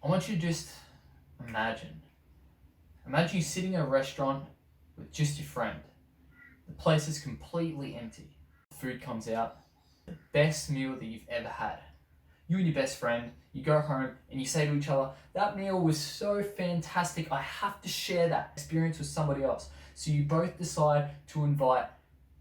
I want you to just imagine you sitting in a restaurant with just your friend. The place is completely empty. Food comes out, the best meal that you've ever had. You and your best friend, you go home and you say to each other, that meal was so fantastic, I have to share that experience with somebody else. So you both decide to invite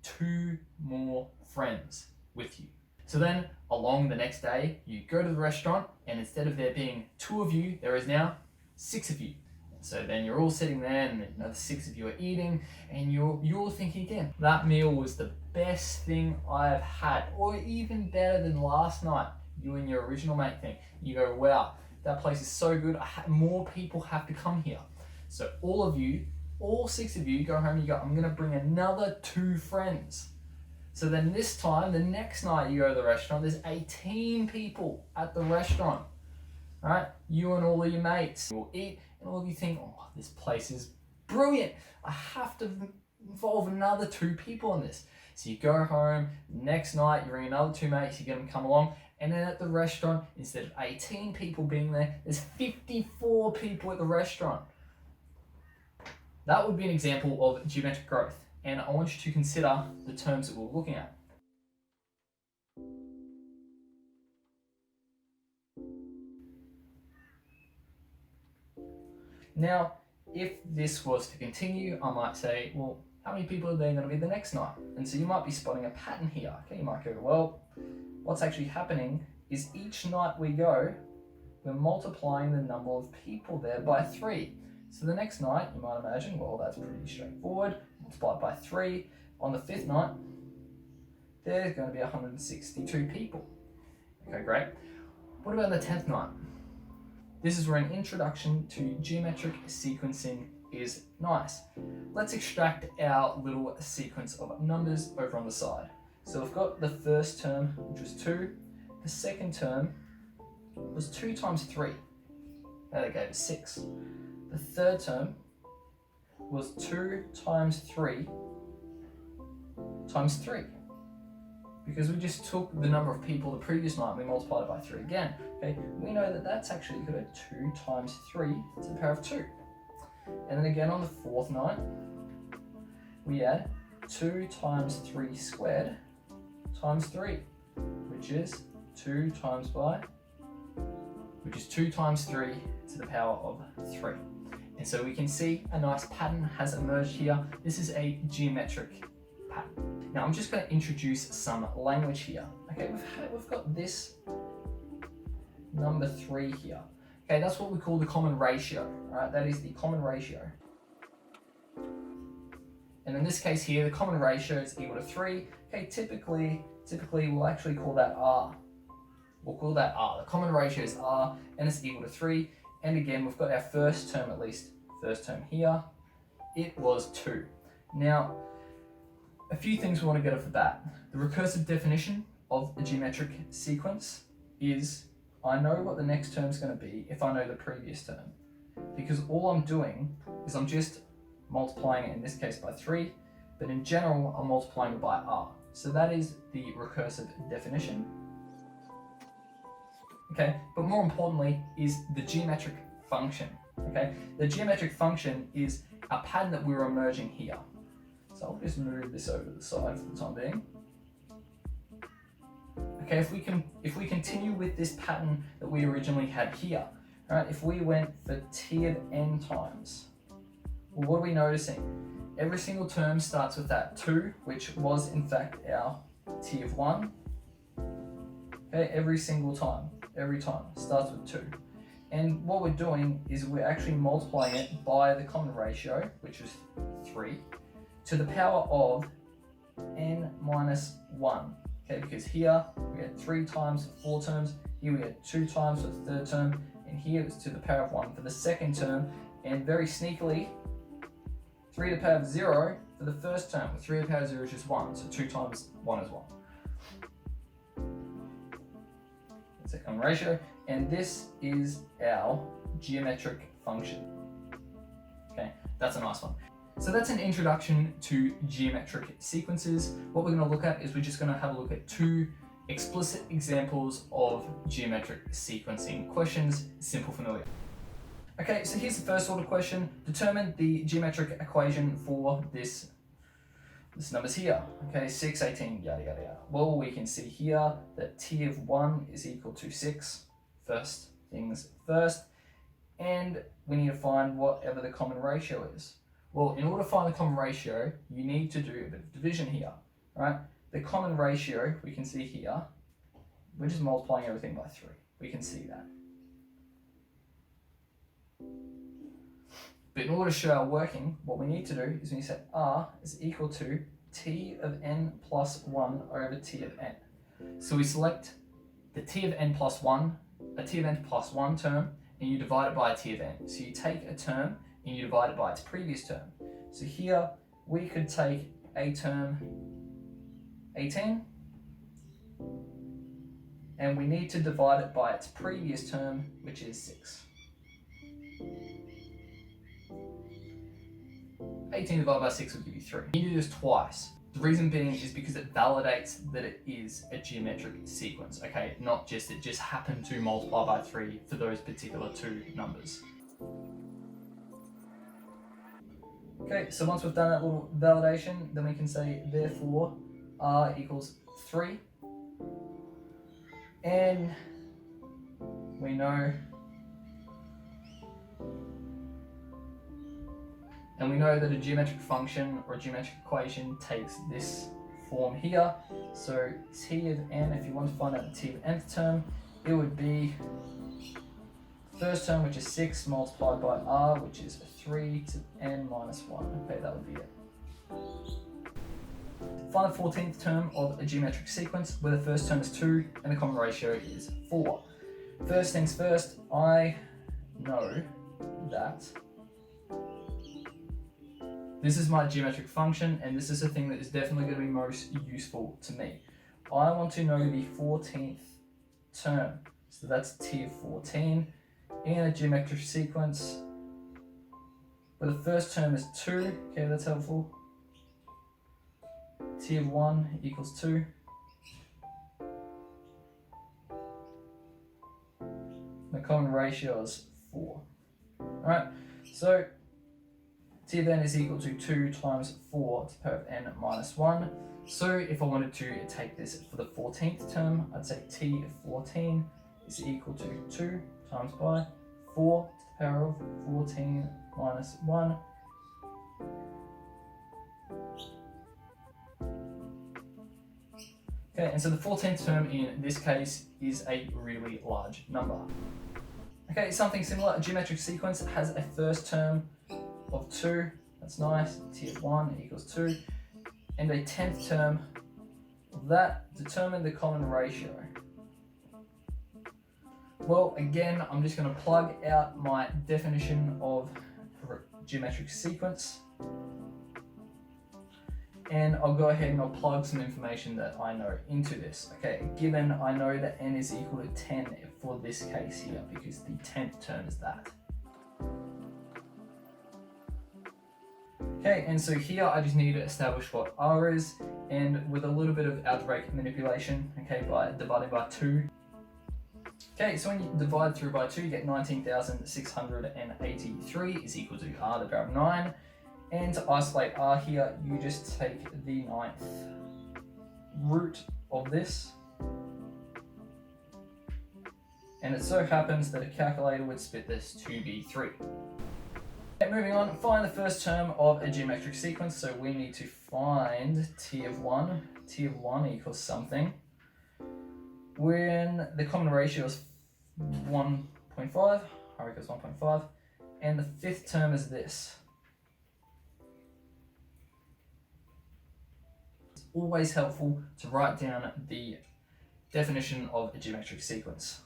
2 more friends with you. So then along the next day, you go to the restaurant and instead of there being 2 of you, there is now 6 of you. So then you're all sitting there and the 6 of you are eating and you're thinking again, that meal was the best thing I've had, or even better than last night. You and your original mate think, you go, wow, that place is so good, more people have to come here. So all 6 of you go home and you go, I'm gonna bring another 2 friends. So then this time, the next night you go to the restaurant, there's 18 people at the restaurant. Right? You and all of your mates will eat and all of you think, oh, this place is brilliant. I have to involve another 2 people in this. So you go home, next night you bring another 2 mates, you get them to come along, and then at the restaurant, instead of 18 people being there, there's 54 people at the restaurant. That would be an example of geometric growth, and I want you to consider the terms that we're looking at. Now, if this was to continue, I might say, well, how many people are there going to be the next night? And so you might be spotting a pattern here. Okay, you might go, well, what's actually happening is each night we go, we're multiplying the number of people there by 3. So the next night, you might imagine, well, that's pretty straightforward. Multiplied by 3. On the 5th night, there's going to be 162 people. Okay, great. What about the 10th night? This is where an introduction to geometric sequencing is nice. Let's extract our little sequence of numbers over on the side. So we've got the first term, which was 2. The second term was 2 times 3. That gave us 6. The third term was 2 times 3 times 3. Because we just took the number of people the previous night and we multiplied it by 3 again. Okay, we know that that's actually equal to 2 times 3 to the power of 2. And then again on the 4th night, we add 2 times 3 squared times 3, which is 2 times 3 to the power of 3. And so we can see a nice pattern has emerged here. This is a geometric pattern. Now I'm just going to introduce some language here. Okay, we've got this number 3 here. Okay, that's what we call the common ratio. All right, that is the common ratio. And in this case here, the common ratio is equal to 3. Okay, typically we'll actually call that R. We'll call that R. The common ratio is R, and it's equal to 3. And again, we've got our first term here. It was 2. Now, a few things we want to get off the bat. The recursive definition of a geometric sequence is I know what the next term is going to be if I know the previous term. Because all I'm doing is I'm just multiplying it, in this case by 3, but in general I'm multiplying it by R. So that is the recursive definition. Okay, but more importantly is the geometric function. Okay, the geometric function is a pattern that we're emerging here. So I'll just move this over to the side for the time being. Okay, if we continue with this pattern that we originally had here, right? If we went for t of n times, well, what are we noticing? Every single term starts with that 2, which was in fact our t of 1. Okay, every time starts with 2. And what we're doing is we're actually multiplying it by the common ratio, which is 3, to the power of n minus 1. Okay, because here we had 3 times for 4 terms, here we had 2 times for the third term, and here it's to the power of 1 for the second term, and very sneakily, 3 to the power of 0 for the first term. 3 to the power of 0 is just 1, so 2 times 1 is 1. That's a common ratio, and this is our geometric function. Okay, that's a nice one. So that's an introduction to geometric sequences. What we're going to look at is we're just going to have a look at 2 Explicit examples of geometric sequencing questions, simple familiar. Okay, so here's the first order question. Determine the geometric equation for this number's here. Okay, 6, 18, yada, yada, yada. Well, we can see here that t of 1 is equal to 6. First things first. And we need to find whatever the common ratio is. Well, in order to find the common ratio, you need to do a bit of division here, right? The common ratio, we can see here, we're just multiplying everything by 3. We can see that. But in order to show our working, what we need to do is we set r is equal to t of n plus 1 over t of n. So we select the t of n plus 1, a t of n plus 1 term, and you divide it by a t of n. So you take a term and you divide it by its previous term. So here we could take a term 18, and we need to divide it by its previous term, which is 6. 18 divided by 6 will give you 3. You need to do this twice. The reason being is because it validates that it is a geometric sequence, okay? Not just it just happened to multiply by 3 for those particular two numbers. Okay, so once we've done that little validation, then we can say therefore r equals 3. And we know that a geometric function or a geometric equation takes this form here. So t of n, if you want to find out the t of nth term, it would be first term, which is 6, multiplied by r, which is 3 to n minus 1. Okay, that would be it. Find the 14th term of a geometric sequence where the first term is 2 and the common ratio is 4. First things first, I know that this is my geometric function, and this is the thing that is definitely going to be most useful to me. I want to know the 14th term. So that's t of 14 in a geometric sequence where the first term is 2. Okay, that's helpful. T of 1 equals 2. The common ratio is 4. Alright, so t of n is equal to 2 times 4 to the power of n minus 1. So if I wanted to take this for the 14th term, I'd say t of 14 is equal to 2 times by 4 to the power of 14 minus 1. Okay, and so the 14th term in this case is a really large number. Okay, something similar, a geometric sequence has a first term of 2, that's nice, t of 1 equals 2, and a 10th term of that. Determine the common ratio. Well, again, I'm just going to plug out my definition of geometric sequence, and I'll go ahead and I'll plug some information that I know into this. Okay, given I know that n is equal to 10 for this case here, because the 10th term is that. Okay, and so here I just need to establish what r is, and with a little bit of algebraic manipulation, okay, by dividing by 2. Okay, so when you divide through by 2, you get 19,683 is equal to r to the power of 9. And to isolate r here, you just take the 9th root of this. And it so happens that a calculator would split this to be 3. Okay, moving on, find the first term of a geometric sequence. So we need to find t of 1. T of 1 equals something when the common ratio is 1.5, r equals 1.5, and the 5th term is this. It's always helpful to write down the definition of a geometric sequence.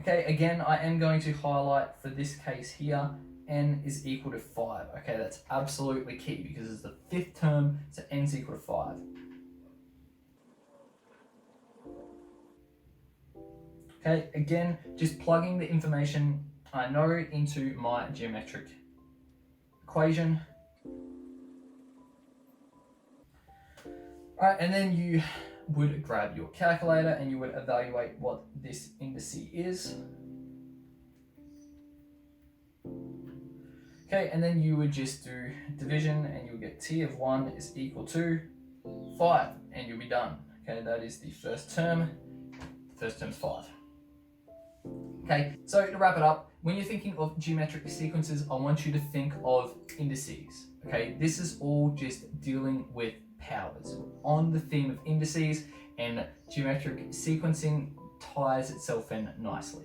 Okay, again, I am going to highlight for this case here, n is equal to 5. Okay, that's absolutely key because it's the 5th term, so n is equal to 5. Okay, again, just plugging the information I know into my geometric equation. Alright, and then you would grab your calculator and you would evaluate what this indice is. Okay, and then you would just do division and you'll get t of 1 is equal to 5 and you'll be done. Okay, that is the first term. The first term's 5. Okay, so to wrap it up, when you're thinking of geometric sequences, I want you to think of indices. Okay, this is all just dealing with powers. On the theme of indices, and geometric sequencing ties itself in nicely.